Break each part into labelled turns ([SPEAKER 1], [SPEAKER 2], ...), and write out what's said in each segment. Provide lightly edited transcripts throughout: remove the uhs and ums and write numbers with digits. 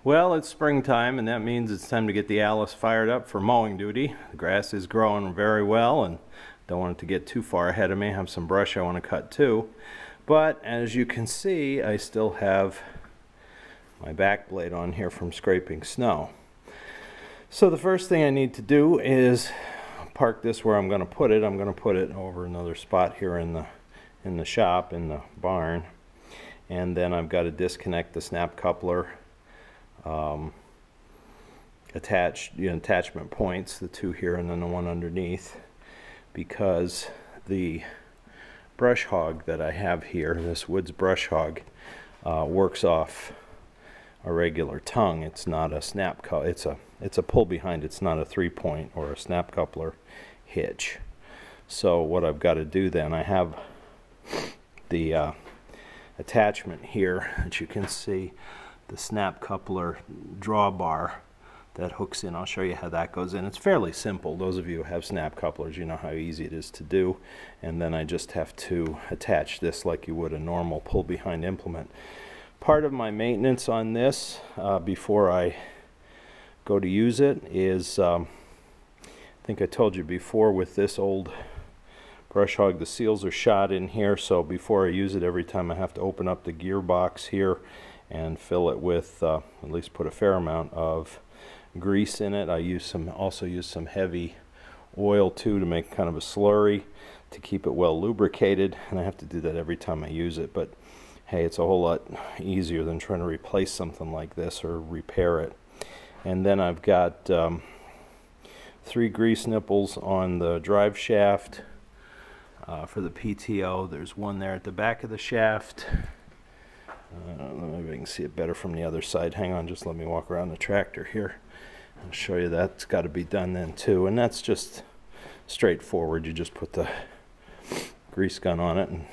[SPEAKER 1] Well, it's springtime, and that means it's time to get the Allis fired up for mowing duty. The grass is growing very well, and don't want it to get too far ahead of me. I have some brush I want to cut too. But as you can see, I still have my back blade on here from scraping snow. So the first thing I need to do is park this where I'm going to put it. I'm going to put it over another spot here in the shop, in the barn. And then I've got to disconnect the snap coupler. Attachment points, the two here and then the one underneath, because the brush hog that I have here, this Woods brush hog, works off a regular tongue. It's not a snap it's a pull behind. It's not a 3-point or a snap coupler hitch. So what I've got to do then, I have the attachment here that you can see, the snap coupler drawbar that hooks in. I'll show you how that goes in. It's fairly simple. Those of you who have snap couplers, you know how easy it is to do. And then I just have to attach this like you would a normal pull behind implement. Part of my maintenance on this before I go to use it is, I think I told you before, with this old brush hog, the seals are shot in here, so before I use it, every time I have to open up the gearbox here and fill it with, at least put a fair amount of grease in it. I also use some heavy oil too to make kind of a slurry to keep it well lubricated, and I have to do that every time I use it. But hey, it's a whole lot easier than trying to replace something like this or repair it. And then I've got 3 grease nipples on the drive shaft for the PTO. There's one there at the back of the shaft. Maybe I can see it better from the other side. Hang on, just let me walk around the tractor here. I'll show you that's got to be done then too. And that's just straightforward. You just put the grease gun on it and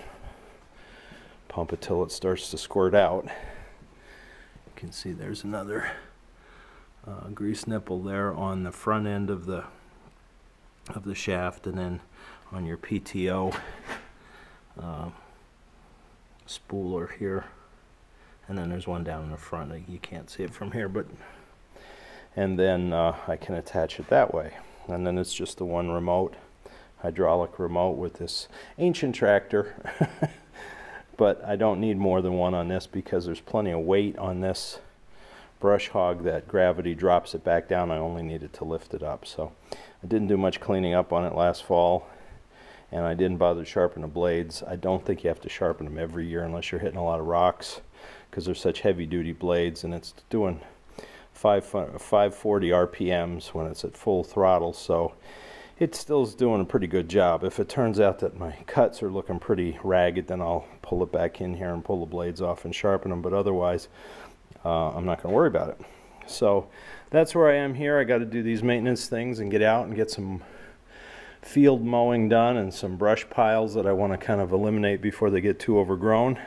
[SPEAKER 1] pump it till it starts to squirt out. You can see there's another grease nipple there on the front end of the shaft, and then on your PTO spooler here. And then there's one down in the front. You can't see it from here, but and then I can attach it that way. And then it's just the one remote, hydraulic remote with this ancient tractor. But I don't need more than one on this because there's plenty of weight on this brush hog that gravity drops it back down. I only needed to lift it up. So I didn't do much cleaning up on it last fall, and I didn't bother to sharpen the blades. I don't think you have to sharpen them every year unless you're hitting a lot of rocks, because they're such heavy duty blades, and it's doing 540 RPMs when it's at full throttle, so it still is doing a pretty good job. If it turns out that my cuts are looking pretty ragged, then I'll pull it back in here and pull the blades off and sharpen them, but otherwise I'm not going to worry about it. So that's where I am here. I got to do these maintenance things and get out and get some field mowing done and some brush piles that I want to kind of eliminate before they get too overgrown.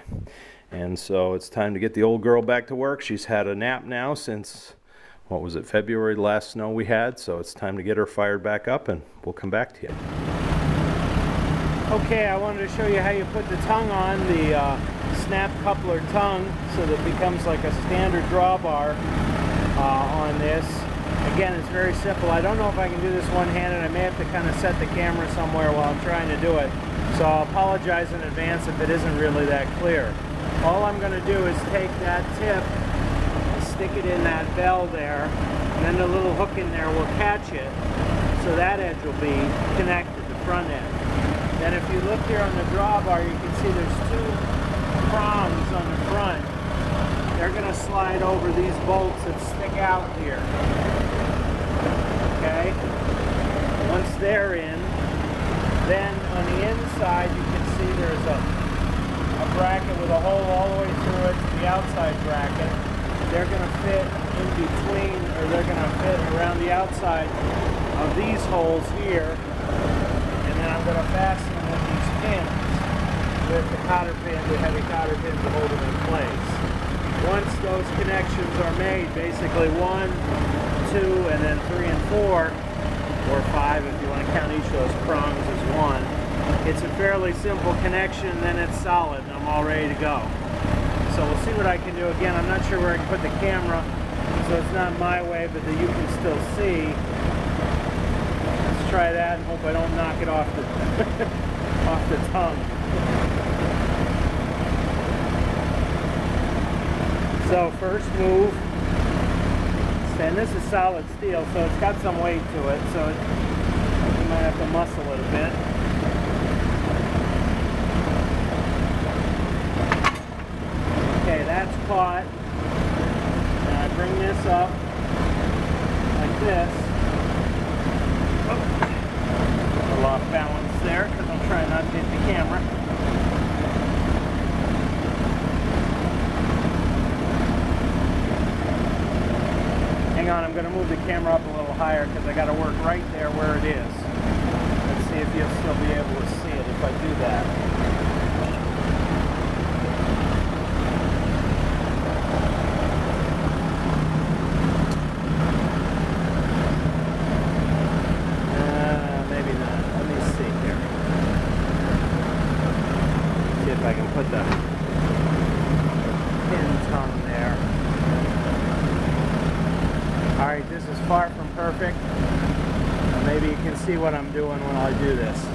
[SPEAKER 1] And so it's time to get the old girl back to work. She's had a nap now since, what was it, February, the last snow we had. So it's time to get her fired back up, and we'll come back to you. Okay, I wanted to show you how you put the tongue on, the snap coupler tongue, so that it becomes like a standard drawbar on this. Again, it's very simple. I don't know if I can do this one-handed. I may have to kind of set the camera somewhere while I'm trying to do it. So I'll apologize in advance if it isn't really that clear. All I'm going to do is take that tip, stick it in that bell there, and then the little hook in there will catch it. So that edge will be connected, the front end. Then if you look here on the drawbar, you can see there's 2 prongs on the front. They're going to slide over these bolts that stick out here. Okay? Once they're in, then on the inside you can see there's a bracket with a hole all the way through it to the outside bracket. They're going to fit in between, or they're going to fit around the outside of these holes here. And then I'm going to fasten them with these pins, with the cotter pin, the heavy cotter pin to hold them in place. Once those connections are made, basically 1, 2, and then 3 and 4, or 5 if you want to count each of those prongs as 1. It's a fairly simple connection, then it's solid, and I'm all ready to go. So we'll see what I can do. Again, I'm not sure where I can put the camera, So it's not my way, but that you can still see. Let's try that and hope I don't knock it off the off the tongue. So first move, and this is solid steel, so it's got some weight to it, so you might have to muscle it a bit. Okay, that's caught. Now I bring this up like this. Oh, a little off balance there because I'm trying not to hit the camera. Hang on, I'm going to move the camera up a little higher because I got to work right there where it is. Let's see if you'll still be able to see it if I do that. Maybe not. Let me see here. See if I can put the pin tongue there. Alright, this is far from perfect. Maybe you can see what I'm doing when I do this.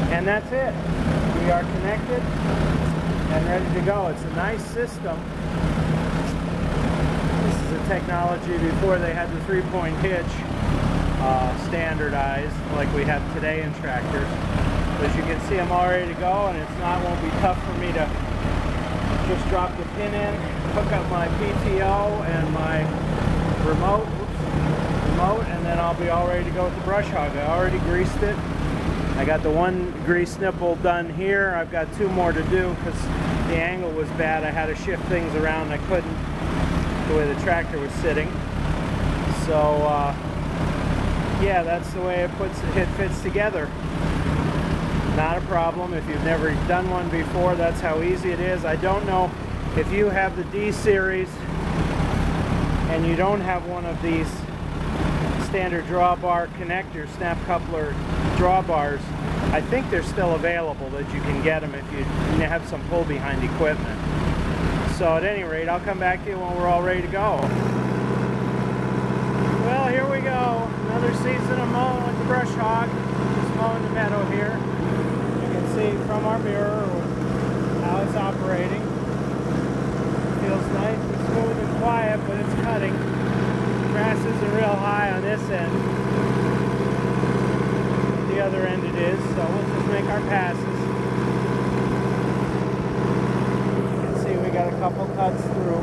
[SPEAKER 1] And that's it. We are connected and ready to go. It's a nice system. This is a technology before they had the 3-point hitch standardized like we have today in tractors. As you can see, I'm all ready to go, and won't be tough for me to just drop the pin in, hook up my PTO and my remote, and then I'll be all ready to go with the brush hog. I already greased it. I got the one grease nipple done here. I've got 2 more to do because the angle was bad. I had to shift things around. I couldn't, the way the tractor was sitting. So yeah, that's the way it fits together. Not a problem. If you've never done one before, that's how easy it is. I don't know if you have the D series and you don't have one of these standard drawbar connectors, snap coupler drawbars. I think they're still available, that you can get them if you have some pull behind equipment. So at any rate, I'll come back to you when we're all ready to go. Well, here we go. Another season of mowing with the brush hog. Just mowing the meadow here. You can see from our mirror how it's operating. Feels nice and smooth and quiet, but it's cutting. Grass isn't real high on this end. The other end it is, so we'll just make our passes. You can see we got a couple cuts through.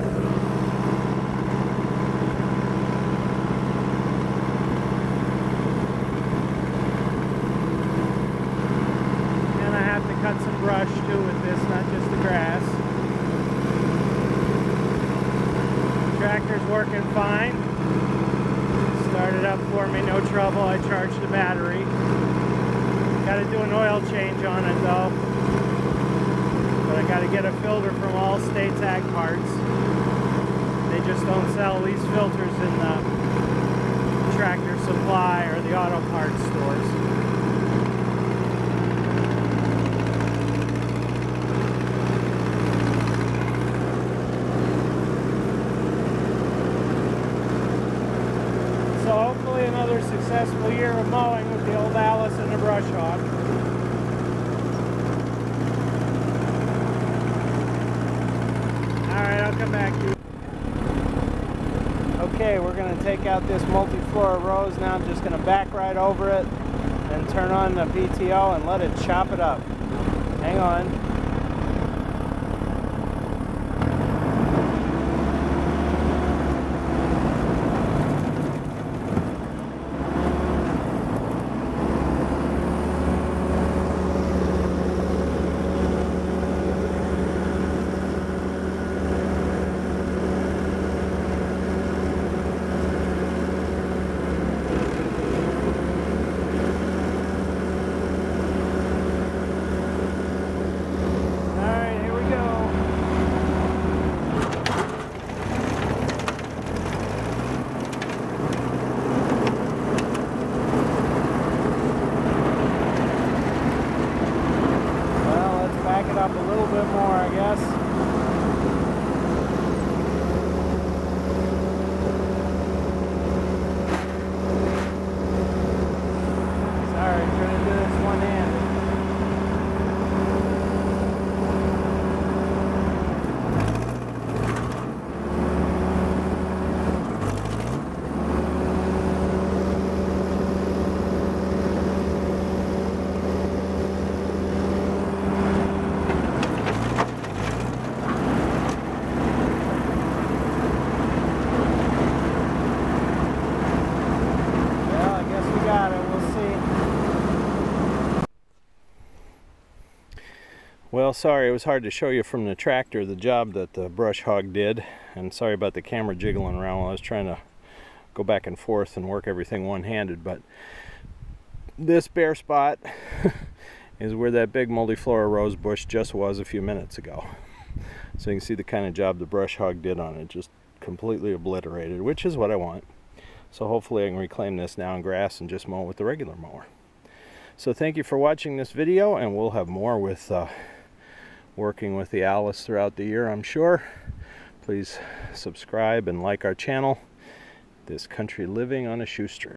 [SPEAKER 1] And I have to cut some brush too with this, not just the grass. The tractor's working fine. Started up for me, no trouble. I charged the battery. Got to do an oil change on it though. But I got to get a filter from Allstate's Ag Parts. They just don't sell these filters in the Tractor Supply or the auto parts stores. So hopefully another successful year of mowing with the old Allis and the brush hog. Alright, I'll come back to you. Okay, we're going to take out this multi-flora rose now. I'm just going to back right over it and turn on the PTO and let it chop it up. Hang on. Well, sorry, it was hard to show you from the tractor the job that the brush hog did, and sorry about the camera jiggling around while I was trying to go back and forth and work everything one-handed. But this bare spot is where that big multiflora rose bush just was a few minutes ago. So you can see the kind of job the brush hog did on it, just completely obliterated, which is what I want. So hopefully I can reclaim this now in grass and just mow it with the regular mower. So thank you for watching this video, and we'll have more with working with the Allis throughout the year, I'm sure. Please subscribe and like our channel. This Country Living on a Shoestring.